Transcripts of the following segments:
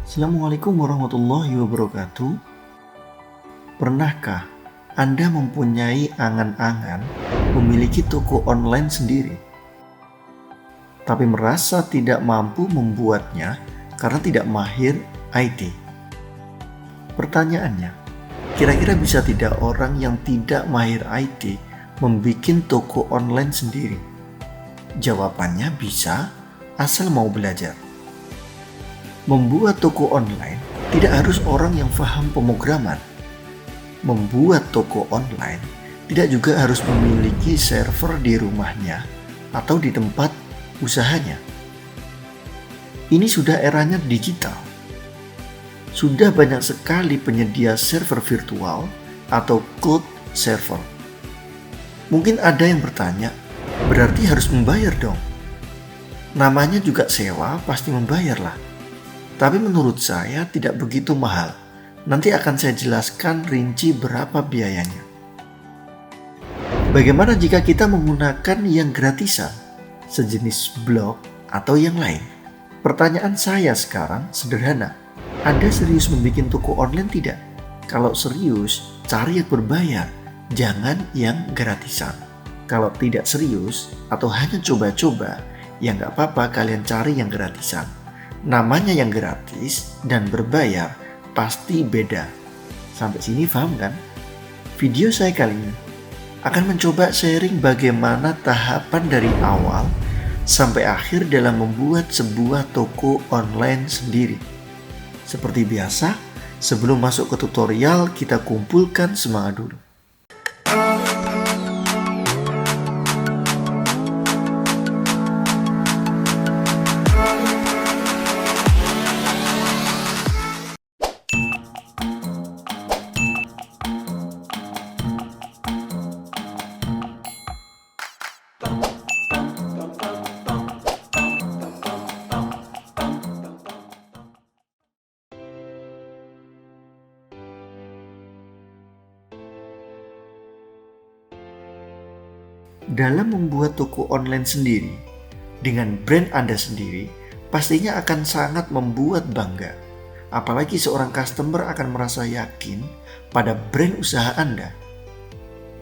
Assalamualaikum warahmatullahi wabarakatuh. Pernahkah Anda mempunyai angan-angan memiliki toko online sendiri, tapi merasa tidak mampu membuatnya karena tidak mahir IT? Pertanyaannya, kira-kira bisa tidak orang yang tidak mahir IT membuat toko online sendiri? Jawabannya bisa, asal mau belajar. Membuat toko online tidak harus orang yang paham pemrograman. Membuat toko online tidak juga harus memiliki server di rumahnya atau di tempat usahanya. Ini sudah eranya digital. Sudah banyak sekali penyedia server virtual atau cloud server. Mungkin ada yang bertanya, berarti harus membayar dong? Namanya juga sewa, pasti membayar lah. Tapi menurut saya tidak begitu mahal. Nanti akan saya jelaskan rinci berapa biayanya. Bagaimana jika kita menggunakan yang gratisan, sejenis blog atau yang lain? Pertanyaan saya sekarang sederhana. Anda serius membuat toko online tidak? Kalau serius, cari yang berbayar, jangan yang gratisan. Kalau tidak serius atau hanya coba-coba, ya nggak apa-apa kalian cari yang gratisan. Namanya yang gratis dan berbayar pasti beda. Sampai sini paham kan? Video saya kali ini akan mencoba sharing bagaimana tahapan dari awal sampai akhir dalam membuat sebuah toko online sendiri. Seperti biasa, sebelum masuk ke tutorial kita kumpulkan semangat dulu. Dalam membuat toko online sendiri, dengan brand Anda sendiri, pastinya akan sangat membuat bangga. Apalagi seorang customer akan merasa yakin pada brand usaha Anda.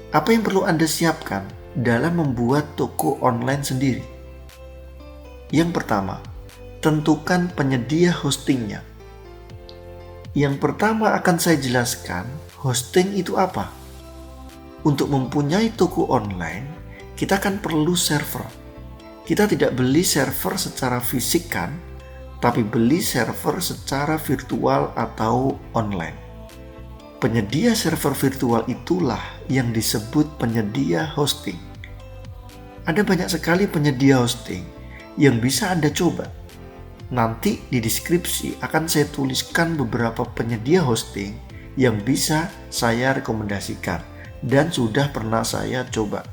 Apa yang perlu Anda siapkan dalam membuat toko online sendiri? Yang pertama, tentukan penyedia hostingnya. Yang pertama akan saya jelaskan, hosting itu apa? Untuk mempunyai toko online, kita kan perlu server. Kita tidak beli server secara fisik kan, tapi beli server secara virtual atau online. Penyedia server virtual itulah yang disebut penyedia hosting. Ada banyak sekali penyedia hosting yang bisa Anda coba. Nanti di deskripsi akan saya tuliskan beberapa penyedia hosting yang bisa saya rekomendasikan dan sudah pernah saya coba.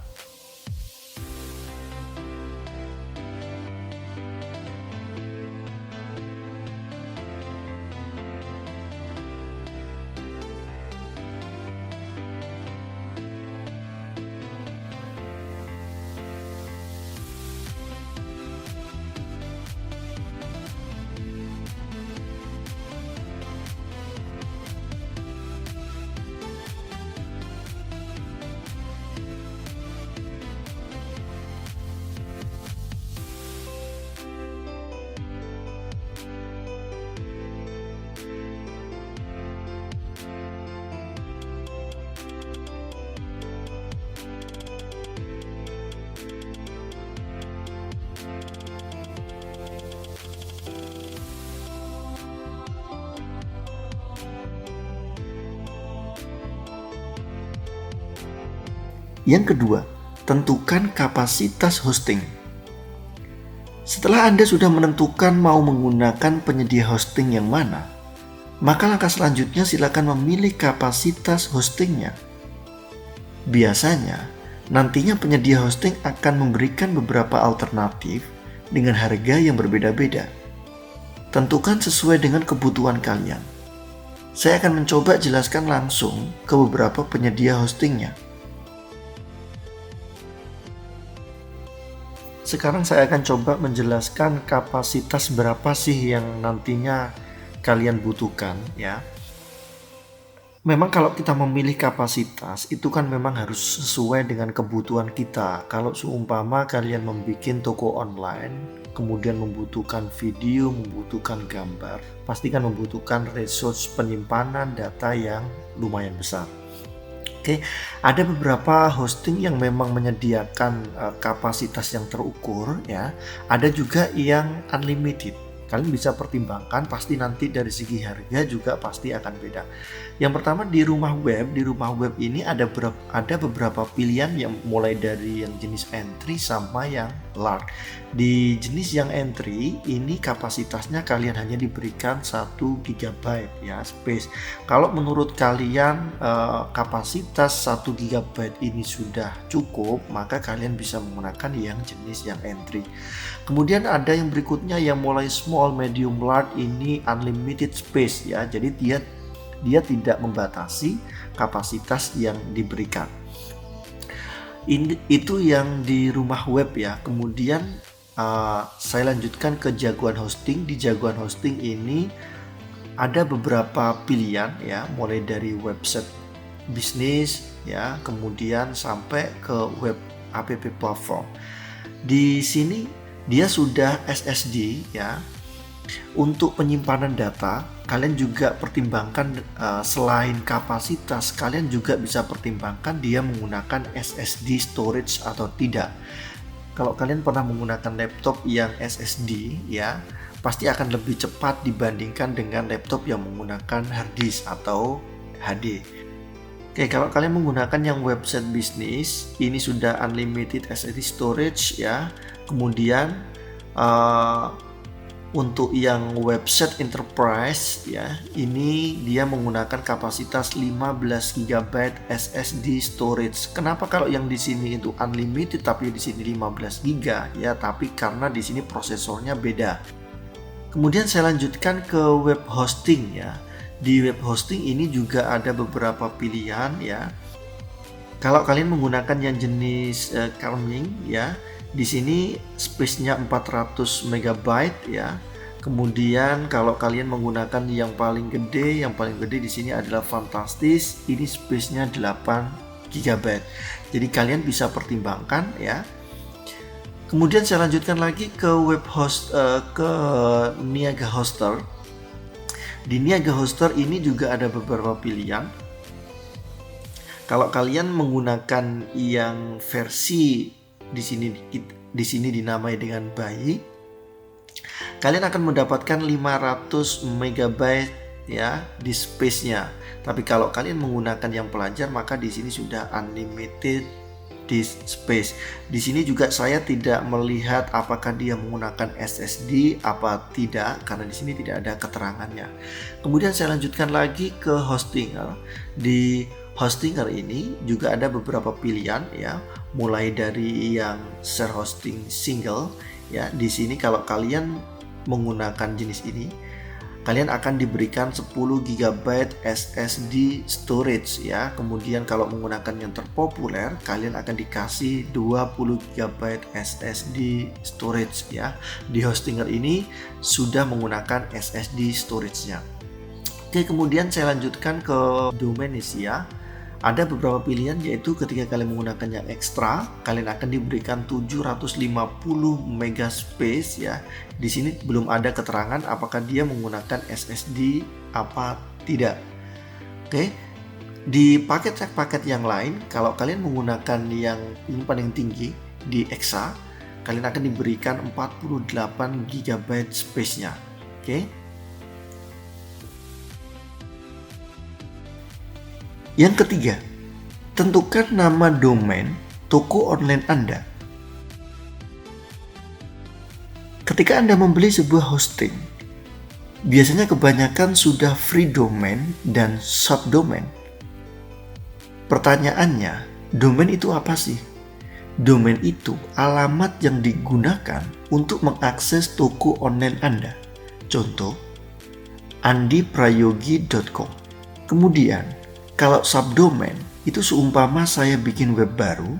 Yang kedua, tentukan kapasitas hosting. Setelah Anda sudah menentukan mau menggunakan penyedia hosting yang mana, maka langkah selanjutnya silakan memilih kapasitas hostingnya. Biasanya, nantinya penyedia hosting akan memberikan beberapa alternatif dengan harga yang berbeda-beda. Tentukan sesuai dengan kebutuhan kalian. Saya akan mencoba jelaskan langsung ke beberapa penyedia hostingnya. Sekarang saya akan coba menjelaskan kapasitas berapa sih yang nantinya kalian butuhkan ya. Memang kalau kita memilih kapasitas itu kan memang harus sesuai dengan kebutuhan kita. Kalau seumpama kalian membuat toko online, kemudian membutuhkan video, membutuhkan gambar, pasti kan membutuhkan resource penyimpanan data yang lumayan besar. Oke, ada beberapa hosting yang memang menyediakan kapasitas yang terukur ya. Ada juga yang unlimited. Kalian bisa pertimbangkan, pasti nanti dari segi harga juga pasti akan beda. Yang pertama di rumah web ini ada beberapa pilihan yang mulai dari yang jenis entry sama yang large. Di jenis yang entry ini kapasitasnya kalian hanya diberikan 1 GB ya space. Kalau menurut kalian kapasitas 1 GB ini sudah cukup, maka kalian bisa menggunakan yang jenis yang entry. Kemudian ada yang berikutnya yang mulai small, medium, large, ini unlimited space ya. Jadi dia tidak membatasi kapasitas yang diberikan. Itu yang di rumah web ya. Kemudian saya lanjutkan ke Jagoan Hosting. Di Jagoan Hosting ini ada beberapa pilihan ya, mulai dari website bisnis ya, kemudian sampai ke web app platform. Di sini dia sudah SSD ya. Untuk penyimpanan data kalian juga pertimbangkan selain kapasitas, kalian juga bisa pertimbangkan dia menggunakan SSD storage atau tidak. Kalau kalian pernah menggunakan laptop yang SSD ya, pasti akan lebih cepat dibandingkan dengan laptop yang menggunakan hard disk atau HD. Oke, kalau kalian menggunakan yang website bisnis, ini sudah unlimited SSD storage ya. Kemudian untuk yang website enterprise ya, ini dia menggunakan kapasitas 15 GB SSD storage. Kenapa kalau yang di sini itu unlimited tapi di sini 15 GB ya? Tapi karena di sini prosesornya beda. Kemudian saya lanjutkan ke web hosting ya. Di web hosting ini juga ada beberapa pilihan ya. Kalau kalian menggunakan yang jenis Calming ya, di sini space-nya 400 MB ya. Kemudian kalau kalian menggunakan yang paling gede di sini adalah Fantastis, ini space-nya 8 GB. Jadi kalian bisa pertimbangkan ya. Kemudian saya lanjutkan lagi ke ke Niaga Hoster. Di Niaga Hoster ini juga ada beberapa pilihan. Kalau kalian menggunakan yang versi di sini dinamai dengan bayi, kalian akan mendapatkan 500 MB ya di space-nya. Tapi kalau kalian menggunakan yang pelajar, maka di sini sudah unlimited disk space. Di sini juga saya tidak melihat apakah dia menggunakan SSD apa tidak, karena di sini tidak ada keterangannya. Kemudian saya lanjutkan lagi ke Hostinger. Di Hostinger ini juga ada beberapa pilihan ya, mulai dari yang share hosting single ya. Di sini kalau kalian menggunakan jenis ini, kalian akan diberikan 10 GB SSD storage ya. Kemudian kalau menggunakan yang terpopuler, kalian akan dikasih 20 GB SSD storage ya. Di Hostinger ini sudah menggunakan SSD storage-nya. Oke, kemudian saya lanjutkan ke Domainisia. Ada beberapa pilihan, yaitu ketika kalian menggunakan yang ekstra, kalian akan diberikan 750 MB space ya. Di sini belum ada keterangan apakah dia menggunakan SSD apa tidak. Oke. Di paket yang lain, kalau kalian menggunakan yang ini paling tinggi di Exa, kalian akan diberikan 48 GB space-nya. Oke. Yang ketiga, tentukan nama domain toko online Anda. Ketika Anda membeli sebuah hosting, biasanya kebanyakan sudah free domain dan subdomain. Pertanyaannya, domain itu apa sih? Domain itu alamat yang digunakan untuk mengakses toko online Anda. Contoh, andiprayogi.com. Kemudian, kalau subdomain itu seumpama saya bikin web baru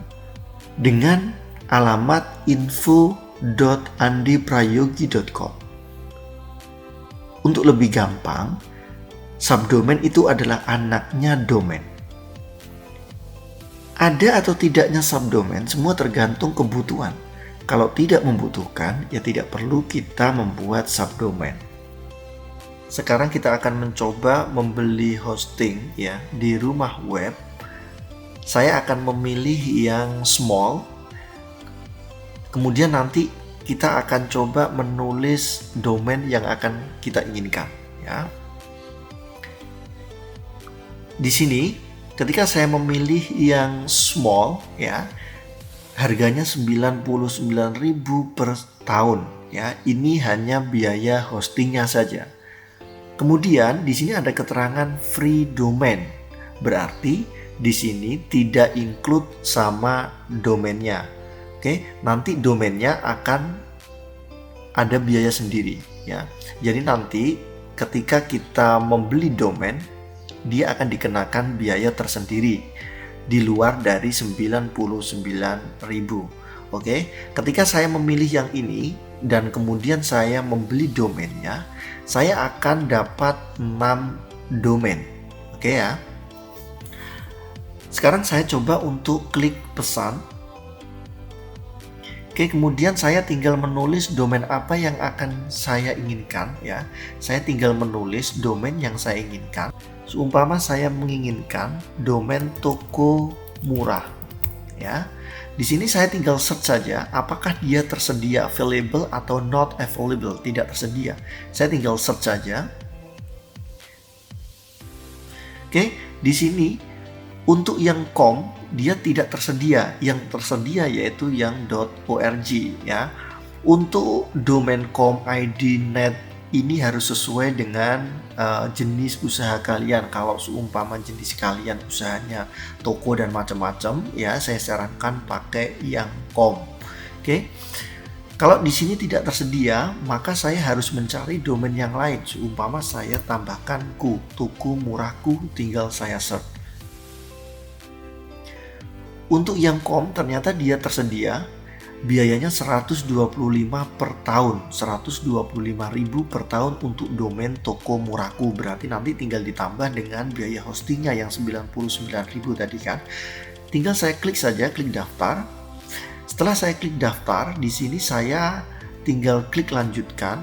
dengan alamat info.andiprayogi.com. Untuk lebih gampang, subdomain itu adalah anaknya domain. Ada atau tidaknya subdomain semua tergantung kebutuhan. Kalau tidak membutuhkan, ya tidak perlu kita membuat subdomain. Sekarang kita akan mencoba membeli hosting ya di rumah web. Saya akan memilih yang small. Kemudian nanti kita akan coba menulis domain yang akan kita inginkan ya. Di sini ketika saya memilih yang small ya, harganya 99.000 per tahun ya. Ini hanya biaya hostingnya saja. Kemudian di sini ada keterangan free domain. Berarti di sini tidak include sama domainnya. Oke, nanti domainnya akan ada biaya sendiri ya. Jadi nanti ketika kita membeli domain, dia akan dikenakan biaya tersendiri di luar dari 99.000. Oke, ketika saya memilih yang ini dan kemudian saya membeli domainnya, saya akan dapat 6 domain. Oke ya. Sekarang saya coba untuk klik pesan. Oke, kemudian saya tinggal menulis domain apa yang akan saya inginkan ya. Saya tinggal menulis domain yang saya inginkan. Seumpama saya menginginkan domain toko murah ya. Di sini saya tinggal search saja apakah dia tersedia, available atau not available, tidak tersedia. Saya tinggal search saja. Oke, di sini untuk yang .com dia tidak tersedia, yang tersedia yaitu yang .org ya. Untuk domain .com, ID, net ini harus sesuai dengan jenis usaha kalian. Kalau seumpama jenis kalian usahanya toko dan macam-macam ya, saya sarankan pakai yang .com. Oke. Kalau di sini tidak tersedia, maka saya harus mencari domain yang lain. Seumpama saya tambahkan toko murahku, tinggal saya search. Untuk yang .com ternyata dia tersedia, biayanya 125 per tahun, 125.000 per tahun untuk domain toko murahku. Berarti nanti tinggal ditambah dengan biaya hostingnya yang 99.000 tadi kan. Tinggal saya klik saja, klik daftar. Setelah saya klik daftar, di sini saya tinggal klik lanjutkan.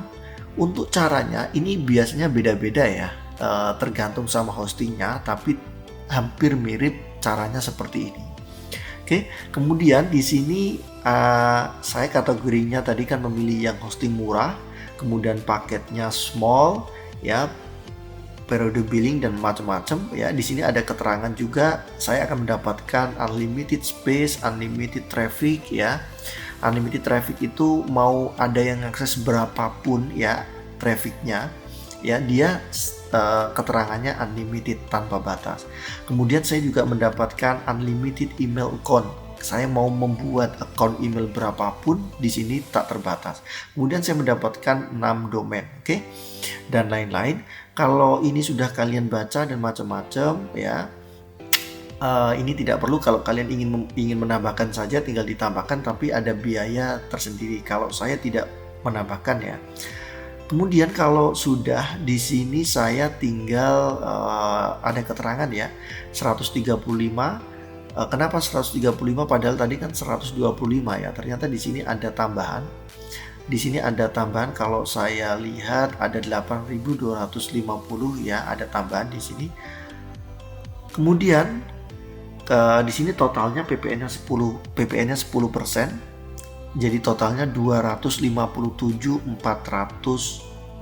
Untuk caranya ini biasanya beda-beda ya, tergantung sama hostingnya, tapi hampir mirip caranya seperti ini. Oke, kemudian di sini saya kategorinya tadi kan memilih yang hosting murah, kemudian paketnya small, ya, periode billing dan macam-macam ya. Di sini ada keterangan juga saya akan mendapatkan unlimited space, unlimited traffic ya. Unlimited traffic itu mau ada yang akses berapapun ya trafficnya ya, dia keterangannya unlimited tanpa batas. Kemudian saya juga mendapatkan unlimited email account. Saya mau membuat account email berapapun di sini tak terbatas. Kemudian saya mendapatkan 6 domain, oke? Dan lain-lain. Kalau ini sudah kalian baca dan macam-macam ya. Ini tidak perlu, kalau kalian ingin menambahkan saja tinggal ditambahkan, tapi ada biaya tersendiri. Kalau saya tidak menambahkan ya. Kemudian kalau sudah di sini saya tinggal ada keterangan ya 135. Kenapa 135 padahal tadi kan 125 ya? Ternyata di sini ada tambahan. Di sini ada tambahan, kalau saya lihat ada 8.250 ya, ada tambahan di sini. Kemudian di sini totalnya PPN-nya 10%. Jadi totalnya 257.400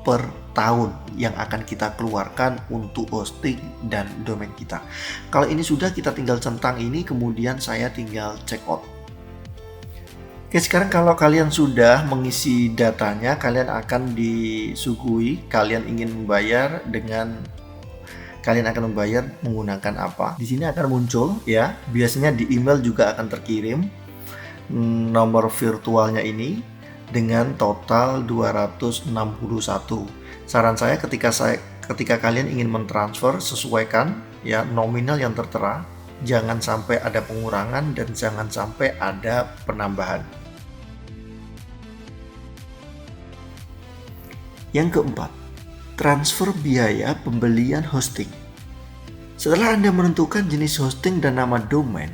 per tahun yang akan kita keluarkan untuk hosting dan domain kita. Kalau ini sudah, kita tinggal centang ini, kemudian saya tinggal check out. Oke, sekarang kalau kalian sudah mengisi datanya, kalian akan disuguhi kalian ingin membayar dengan kalian akan membayar menggunakan apa. Di sini akan muncul ya, biasanya di email juga akan terkirim nomor virtualnya ini dengan total 261. Saran saya ketika kalian ingin mentransfer, sesuaikan ya nominal yang tertera, jangan sampai ada pengurangan dan jangan sampai ada penambahan. Yang keempat, transfer biaya pembelian hosting. Setelah Anda menentukan jenis hosting dan nama domain,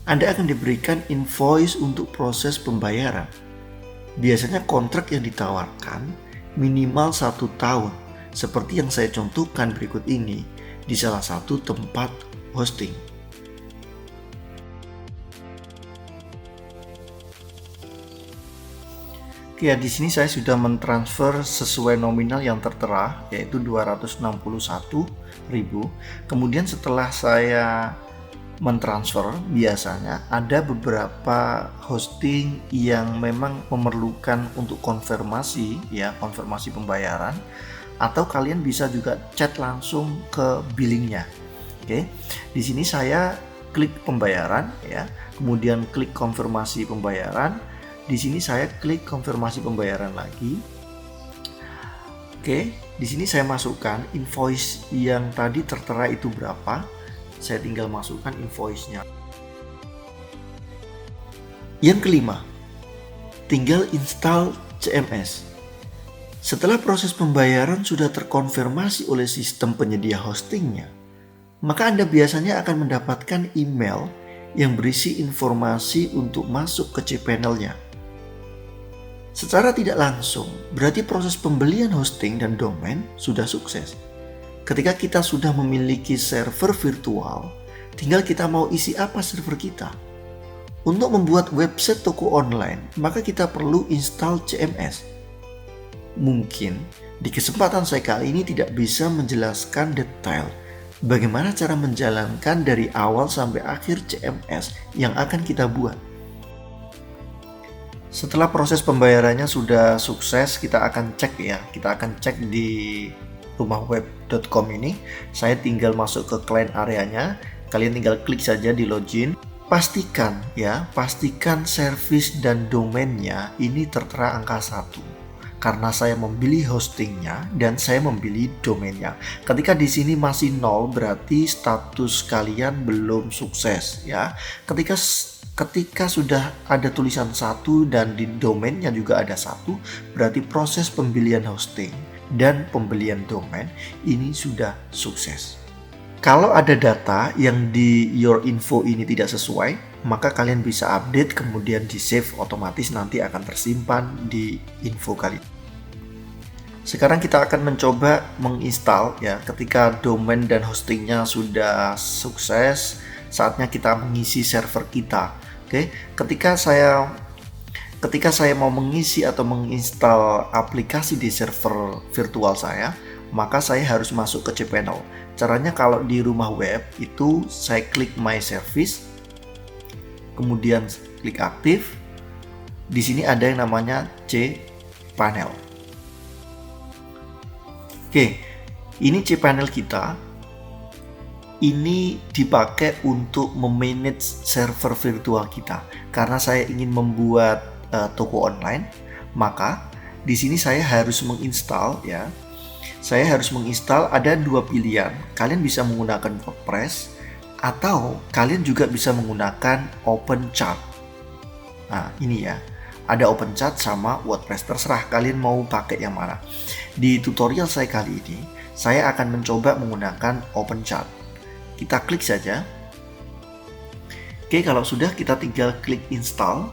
Anda akan diberikan invoice untuk proses pembayaran. Biasanya kontrak yang ditawarkan minimal 1 tahun, seperti yang saya contohkan berikut ini di salah satu tempat hosting. Ya, di sini saya sudah mentransfer sesuai nominal yang tertera, yaitu 261.000. Kemudian setelah saya mentransfer, biasanya ada beberapa hosting yang memang memerlukan untuk konfirmasi, ya, konfirmasi pembayaran, atau kalian bisa juga chat langsung ke billingnya. Oke, di sini saya klik pembayaran, ya, kemudian klik konfirmasi pembayaran. Di sini saya klik konfirmasi pembayaran lagi. Oke, di sini saya masukkan invoice yang tadi tertera itu berapa. Saya tinggal masukkan invoice-nya. Yang kelima, tinggal install CMS. Setelah proses pembayaran sudah terkonfirmasi oleh sistem penyedia hostingnya, maka Anda biasanya akan mendapatkan email yang berisi informasi untuk masuk ke cPanel-nya. Secara tidak langsung, berarti proses pembelian hosting dan domain sudah sukses. Ketika kita sudah memiliki server virtual, tinggal kita mau isi apa server kita. Untuk membuat website toko online, maka kita perlu install CMS. Mungkin di kesempatan saya kali ini tidak bisa menjelaskan detail bagaimana cara menjalankan dari awal sampai akhir CMS yang akan kita buat. Setelah proses pembayarannya sudah sukses, kita akan cek di rumahweb.com ini. Saya tinggal masuk ke client areanya, kalian tinggal klik saja di login. Pastikan service dan domainnya ini tertera angka 1. Karena saya memilih hostingnya dan saya memilih domainnya. Ketika di sini masih 0, berarti status kalian belum sukses, ya. Ketika sudah ada tulisan 1 dan di domainnya juga ada 1, berarti proses pembelian hosting dan pembelian domain ini sudah sukses. Kalau ada data yang di your info ini tidak sesuai, maka kalian bisa update kemudian di save, otomatis nanti akan tersimpan di info kalian. Sekarang kita akan mencoba menginstal, ya. Ketika domain dan hostingnya sudah sukses, saatnya kita mengisi server kita. Oke, ketika saya mau mengisi atau menginstal aplikasi di server virtual saya, maka saya harus masuk ke cPanel. Caranya kalau di rumah web itu saya klik My Service, kemudian klik aktif. Di sini ada yang namanya cPanel. Oke, ini cPanel kita. Ini dipakai untuk memanage server virtual kita. Karena saya ingin membuat toko online, maka di sini saya harus menginstal, ya. Saya harus menginstal, ada 2 pilihan. Kalian bisa menggunakan WordPress atau kalian juga bisa menggunakan OpenChat. Nah, ini ya. Ada OpenChat sama WordPress, terserah kalian mau pakai yang mana. Di tutorial saya kali ini, saya akan mencoba menggunakan OpenChat. Kita klik saja. Oke, kalau sudah kita tinggal klik install.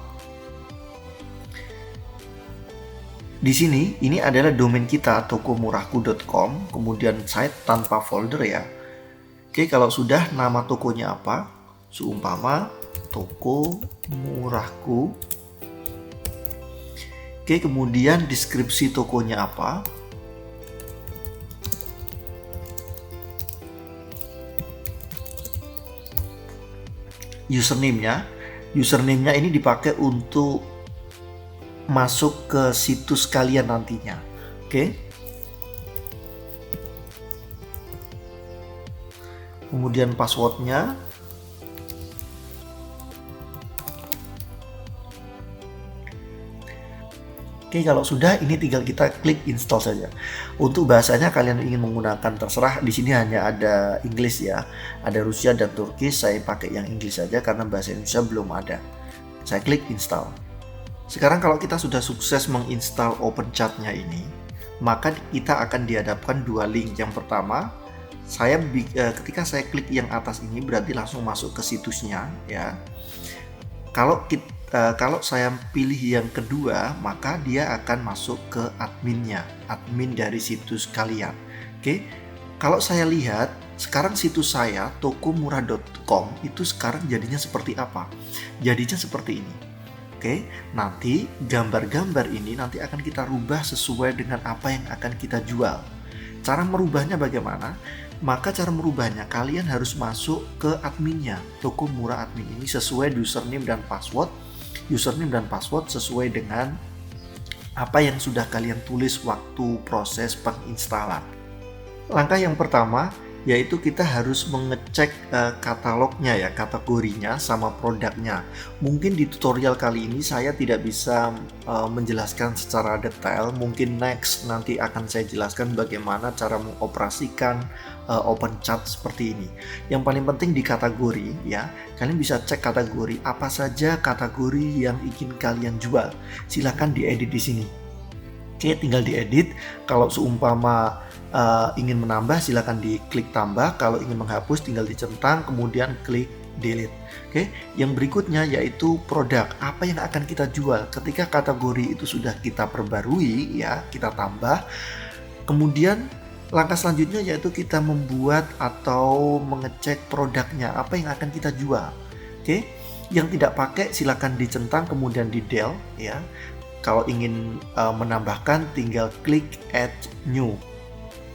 Di sini ini adalah domain kita tokomurahku.com, kemudian site tanpa folder, ya. Oke, kalau sudah, nama tokonya apa? Seumpama Toko Murahku. Oke, kemudian deskripsi tokonya apa? Username-nya ini dipakai untuk masuk ke situs kalian nantinya. Oke. Kemudian passwordnya. Oke, kalau sudah, ini tinggal kita klik install saja. Untuk bahasanya kalian ingin menggunakan terserah. Di sini hanya ada Inggris, ya. Ada Rusia dan Turki. Saya pakai yang Inggris saja karena bahasa Indonesia belum ada. Saya klik install. Sekarang kalau kita sudah sukses menginstal OpenChat-nya ini, maka kita akan dihadapkan dua link. Yang pertama, ketika saya klik yang atas ini berarti langsung masuk ke situsnya ya. Kalau saya pilih yang kedua, maka dia akan masuk ke adminnya, admin dari situs kalian. Oke, kalau saya lihat sekarang situs saya tokomurah.com itu sekarang jadinya seperti apa? Jadinya seperti ini. Oke, nanti gambar-gambar ini nanti akan kita rubah sesuai dengan apa yang akan kita jual. Cara merubahnya bagaimana? Maka cara merubahnya kalian harus masuk ke adminnya, Toko Murah admin ini sesuai username dan password. Username dan password sesuai dengan apa yang sudah kalian tulis waktu proses penginstalan. Langkah yang pertama yaitu kita harus mengecek katalognya ya, kategorinya sama produknya. Mungkin di tutorial kali ini saya tidak bisa menjelaskan secara detail. Mungkin next nanti akan saya jelaskan bagaimana cara mengoperasikan open chat seperti ini. Yang paling penting di kategori ya, kalian bisa cek kategori apa saja kategori yang ingin kalian jual. Silahkan diedit di sini. Oke, tinggal diedit. Kalau seumpama ingin menambah silakan diklik tambah, kalau ingin menghapus tinggal dicentang kemudian klik delete. Oke, yang berikutnya yaitu produk, apa yang akan kita jual. Ketika kategori itu sudah kita perbarui ya, kita tambah. Kemudian langkah selanjutnya yaitu kita membuat atau mengecek produknya, apa yang akan kita jual. Oke, yang tidak pakai silakan dicentang kemudian di del ya. Kalau ingin menambahkan tinggal klik add new.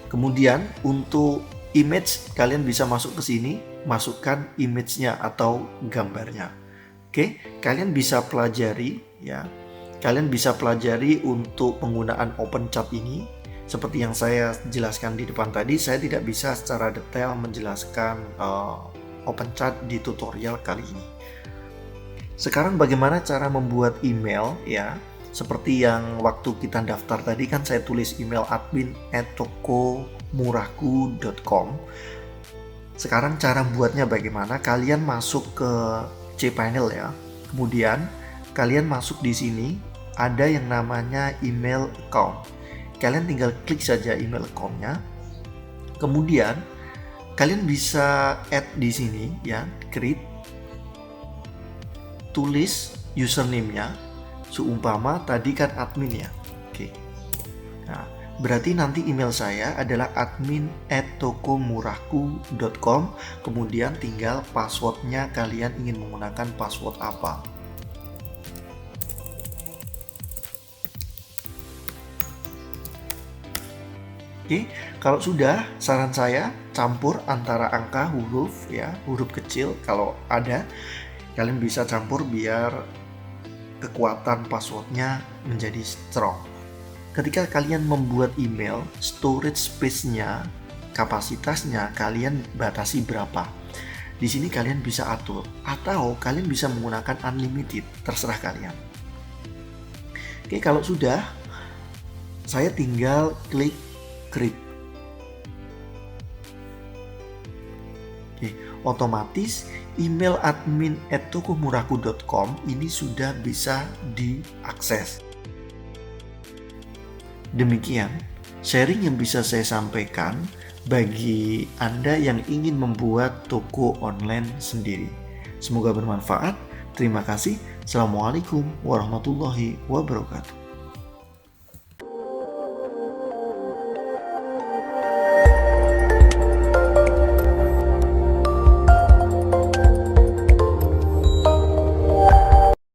Kemudian untuk image kalian bisa masuk ke sini, masukkan image-nya atau gambarnya. Oke, kalian bisa pelajari ya. Kalian bisa pelajari untuk penggunaan open chat ini. Seperti yang saya jelaskan di depan tadi, saya tidak bisa secara detail menjelaskan open chat di tutorial kali ini. Sekarang bagaimana cara membuat email ya? Seperti yang waktu kita daftar tadi kan saya tulis email admin@tokomurahku.com. Sekarang cara buatnya bagaimana? Kalian masuk ke cPanel ya. Kemudian kalian masuk di sini ada yang namanya email account. Kalian tinggal klik saja email account-nya. Kemudian kalian bisa add di sini ya, create, tulis username-nya. Seumpama tadi kan admin ya. Oke. Nah, berarti nanti email saya adalah admin@tokomurahku.com. Kemudian tinggal passwordnya kalian ingin menggunakan password apa. Oke, kalau sudah saran saya campur antara angka huruf ya, huruf kecil kalau ada. Kalian bisa campur biar kekuatan passwordnya menjadi strong. Ketika kalian membuat email, storage space-nya, kapasitasnya kalian batasi berapa. Di sini kalian bisa atur, atau kalian bisa menggunakan unlimited, terserah kalian. Oke, kalau sudah, saya tinggal klik create. Oke, otomatis email admin@tokomurahku.com ini sudah bisa diakses. Demikian sharing yang bisa saya sampaikan bagi Anda yang ingin membuat toko online sendiri. Semoga bermanfaat. Terima kasih. Assalamualaikum warahmatullahi wabarakatuh.